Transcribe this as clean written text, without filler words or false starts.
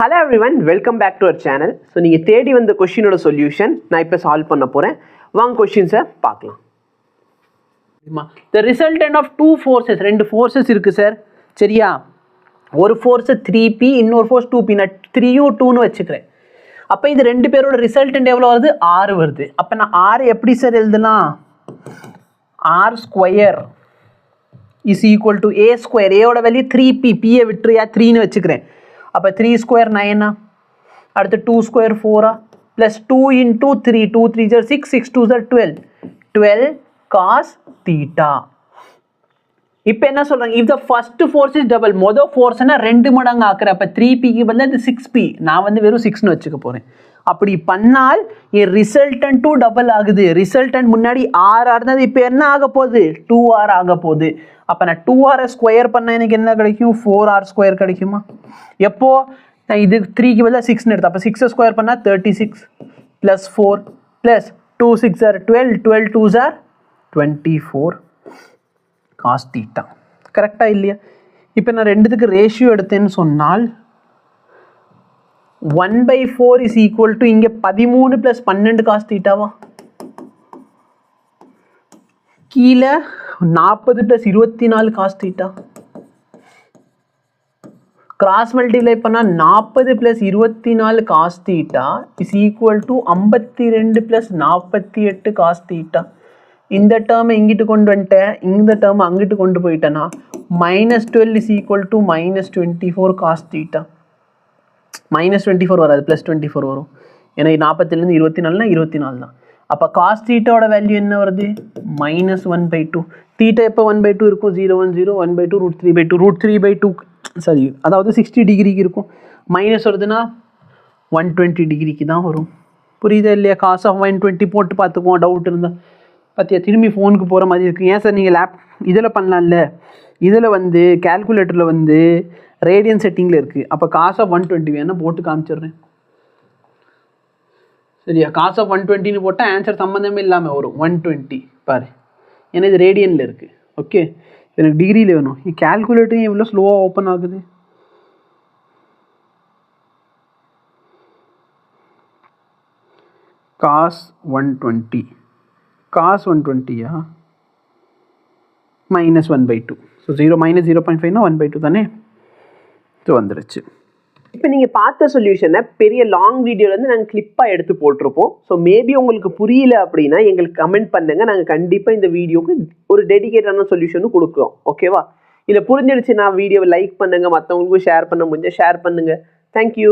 Hello everyone, welcome back to our channel. So நீங்கள் தேடி வந்த கொஸ்டினோட சொல்யூஷன் நான் இப்போ சால்வ் பண்ண போகிறேன். வாங்க கொஸ்டின்ஸை பார்க்கலாம். The resultant of two forces, ரெண்டு ஃபோர்ஸஸ் இருக்குது சார், சரியா? ஒரு ஃபோர்ஸு 3p, இன்னொரு ஃபோர்ஸ் 2p. நான் 3யும் 2ன்னு வச்சுக்கிறேன். அப்போ இது ரெண்டு பேரோட ரிசல்டன்ட் எவ்வளோ வருது? 6 வருது. அப்போ நான் 6 எப்படி சார் எழுதலாம்? r square is equal to a square. ஏயோட வேல்யூ 3p, pயை விட்டுறியா 3ன்னு வச்சுக்கிறேன். அப்போ 3 ஸ்கொயர் 9, அடுத்து 2 ஸ்கொயர் 4, ப்ளஸ் 2 இன்டூ 3, 2 3 ஜர் 6, 6 2 ஜர் 12 காஸ் தீட்டா. இப்போ என்ன சொல்கிறாங்க? If the first force is double, மொதல் ஃபோர்ஸ்னா 2 மடங்கு ஆக்குற. அப்போ 3pக்கு பதிலாக இந்த 6p, நான் வந்து வெறும் 6ன்னு வச்சுக்க போகிறேன். அப்படி பண்ணால் என் ரிசல்டன்ட்டும் டபுள் ஆகுது. ரிசல்டன்ட் முன்னாடி r இருந்தது, இப்போ என்ன ஆக போகுது? 2r ஆக போகுது. அப்போ நான் 2r ஸ்கொயர் பண்ணால் எனக்கு என்ன கிடைக்கும்? 4r ஸ்கொயர் கிடைக்குமா? எப்போ நான் இது 3க்கு பதிலாக 6ன்னு எடுத்தேன். அப்போ 6 ஸ்கொயர் பண்ணால் 36 plus 4 plus 2 6 or 12, 12 2s or 24 cos theta. கரெக்டாக இல்லையா? இப்போ நான் ரெண்டுத்துக்கு ரேஷியோ எடுத்தேன்னு சொன்னால் 1/4 இஸ் ஈக்குவல் டு இங்கே 13 ப்ளஸ் 12 காஸ் தீட்டாவா? கீழே 40 plus 24 cos theta. Cross multiply பண்ணால் 40 plus 24 cos theta is equal to 52 plus 48 cos theta. இந்த டேர்மை இங்கிட்டு கொண்டு வந்துட்டேன், இந்த டேர்மை அங்கிட்டு கொண்டு போயிட்டேன்னா -12 is equal to -24 cos theta. -24 வராது, +24 வரும். ஏன்னா 40லேருந்து 24னா 24 தான். அப்போ காஸ் தீட்டாவோட வேல்யூ என்ன வருது? -1/2. தீட்டா எப்போ 1/2 இருக்கும்? 0 1 0 1/2 √3/2. √3/2 சரி, அதாவது 60 டிகிரிக்கு இருக்கும். மைனஸ் வருதுன்னா 120 டிகிரிக்கு தான் வரும். புரியுதா இல்லையா? காஸ் ஆஃப் 120 போட்டு பார்த்துக்குவோம், டவுட் இருந்தால். பார்த்தியா, திரும்பி ஃபோனுக்கு போகிற மாதிரி இருக்குது. ஏன் சார் நீங்கள் இதில் பண்ணலாம்ல? இதில் வந்து கேல்குலேட்டரில் வந்து ரேடியன் செட்டிங்கில் இருக்குது. அப்போ காஸ் ஆஃப் 120 வேணால் போட்டு காமிச்சிடுறேன். சரியா? காஸ் ஆஃப் 120ன்னு போட்டால் ஆன்சர் சம்மந்தமே இல்லாமல் வரும். 120 பாரு, ஏன்னா இது ரேடியனில் இருக்குது. ஓகே, எனக்கு டிகிரியில் வேணும். கேல்குலேட்டரும் எவ்வளோ ஸ்லோவாக ஓப்பன் ஆகுது. Cos 120, cos 120யா -1/2. ஸோ 0 1/2 தானே? ஸோ வந்துருச்சு. இப்போ நீங்கள் பார்த்த சொல்யூஷனை பெரிய லாங் வீடியோலேருந்து நாங்கள் கிளிப்பாக எடுத்து போட்டிருப்போம். ஸோ மேபி உங்களுக்கு புரியல அப்படின்னா எங்களுக்கு கமெண்ட் பண்ணுங்கள். நாங்கள் கண்டிப்பாக இந்த வீடியோக்கு ஒரு டெடிகேட்டான சொல்யூஷனும் கொடுக்குறோம். ஓகேவா? இல்லை புரிஞ்சிடுச்சுன்னா வீடியோவை லைக் பண்ணுங்கள், மற்றவங்களுக்கும் ஷேர் பண்ண முடிஞ்சால் ஷேர் பண்ணுங்கள். தேங்க்யூ.